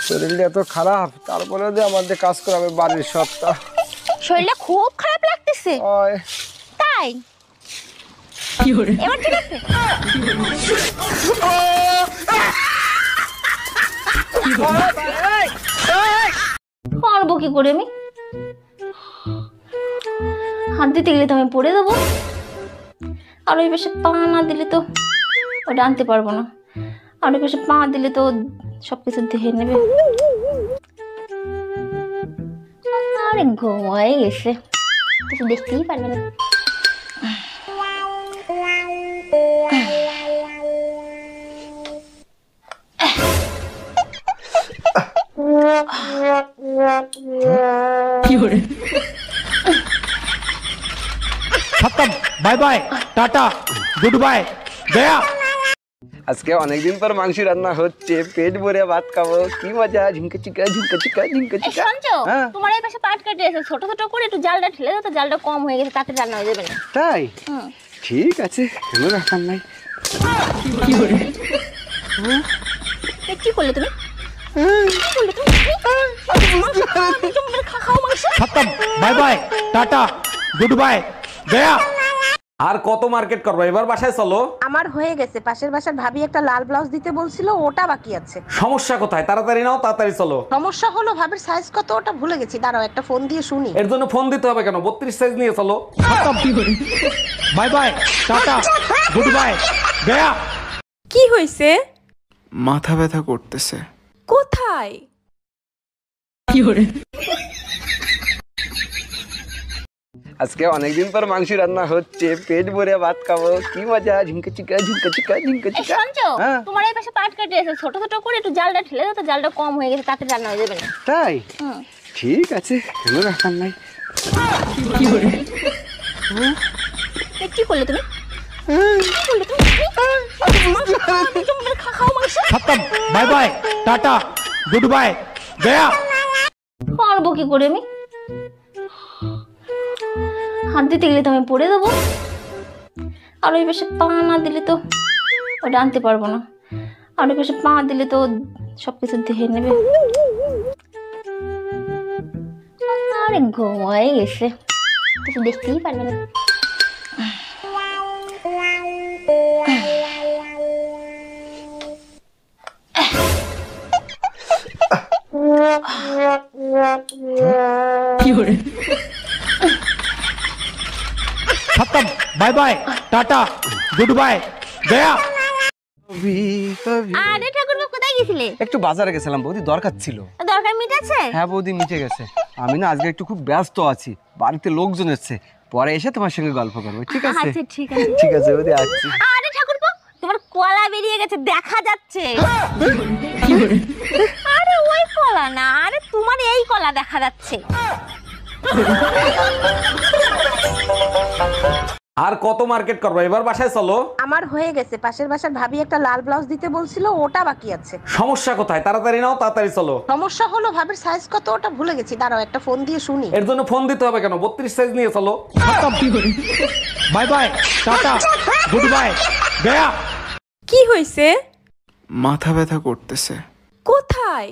শরীরটা এত খারাপ, তারপরে যে আমাদের কাজ করাবে বাড়ির সবটা। শরীরটা খুব খারাপ লাগতেছে ওই তাই? এবার ঠিক আছে? পারবো কি করে আমি? হাত দিতে গেলে তো আমি পড়ে দেবো, আর ওই পাশে পা না দিলে তো ওটা আনতে পারবো না, আর ওই পাশে পা দিলে তো সবকিছু দেখে নেবে। আরে ঘুমাই গেছে, কিছু দেখতেই পারবে না। खत्म, bye bye, tata, good bye, गया। আজকে অনেকদিন পর মাংস রান্না হচ্ছে, পেট ভরে ভাত খাবো, কি মজা। ঝিঙ্কা চিকা ঝিঙ্কা চিকা ঝিঙ্কা চিকা। শুনছো, হ্যাঁ। তোমার এই পাশে পাট কেটে এসে ছোট ছোট করে একটু জালটা ঠেলে দাও তো, জালটা কম হয়ে গেছে, তাতে রান্না হয়ে যাবে না। তাই? হুম। ঠিক আছে, কোনো ব্যাপার নাই। কি করলে তুমি? খাও মাংস। खत्म, bye bye, tata, good bye, गया। আর কত মার্কেট করবো, এবার বাসায় চলো। আমার হয়ে গেছে, পাশের বাসার ভাবি একটা লাল ব্লাউজ দিতে বলছিল, ওটা বাকি আছে। সমস্যা কোথায়? তাড়াতাড়ি নাও, তাড়াতাড়ি চলো। সমস্যা হলো ভাবির সাইজ কত ওটা ভুলে গেছি, দাঁড়াও একটা ফোন দিয়ে শুনি। এর জন্য ফোন দিতে হবে কেন? 32 সাইজ নিয়ে চলো। खत्म, bye bye, tata, good bye, गया। কি হয়েছে? মাথা ব্যথা করতেছে। কোথায়? আজকে অনেকদিন পর মাংস রান্না হচ্ছে, পেট ভরে ভাত খাবো, কি মজা। ঝিঙ্কা চিকা ঝিঙ্কা চিকা ঝিঙ্কা চিকা। শুনছো, হ্যাঁ। তোমার এই পাশে পাট কেটে এসে ছোট ছোট করে একটু জালটা ঠেলে দাও তো, জালটা কম হয়ে গেছে, তাতে রান্না হয়ে যাবে না। তাই? হুম। ঠিক আছে, কোনো ব্যাপার নাই। কি করলে তুমি? খাও মাংস। खत्म, bye bye, tata, good bye, गया। পারবো কি করে আমি? হাত দিতে গেলে তো আমি পড়ে দেবো, আর ওই পাশে পা না দিলে তো ওটা আনতে পারবো না, আর ওই পাশে পা দিলে তো সবকিছু দেখে নেবে। আরে ঘুমাই গেছে, কিছু দেখতেই পারবে না। खत्म, bye bye, tata, good bye, गया। আরে ঠাকুরপো, কোথায় গেছিলে? একটু বাজারে গেছিলাম বৌদি, দরকার ছিল। দরকার মিটেছে? হ্যাঁ বৌদি, মিটে গেছে। আমি না আজকে একটু খুব ব্যস্ত আছি, বাড়িতে লোকজন এসছে, পরে এসে তোমার সঙ্গে গল্প করবো, ঠিক আছে? আচ্ছা ঠিক আছে। ঠিক আছে বৌদি, আসছি। আরে ঠাকুরপো, তোমার কলা বেরিয়ে গেছে, দেখা যাচ্ছে। আরে ওই কলা না, আরে তোমার এই কলা দেখা যাচ্ছে। আর কত মার্কেট করবো, এবার বাসায় চলো। আমার হয়ে গেছে, পাশের বাসার ভাবি একটা লাল ব্লাউজ দিতে বলছিল, ওটা বাকি আছে। সমস্যা কোথায়? তাড়াতাড়ি নাও, তাড়াতাড়ি চলো। সমস্যা হলো ভাবির সাইজ কত ওটা ভুলে গেছি, দাঁড়াও একটা ফোন দিয়ে শুনি। এর জন্য ফোন দিতে হবে কেন? 32 সাইজ নিয়ে চলো। खत्म, bye bye, tata, good bye, गया। কি হয়েছে? মাথা ব্যথা করতেছে। কোথায়?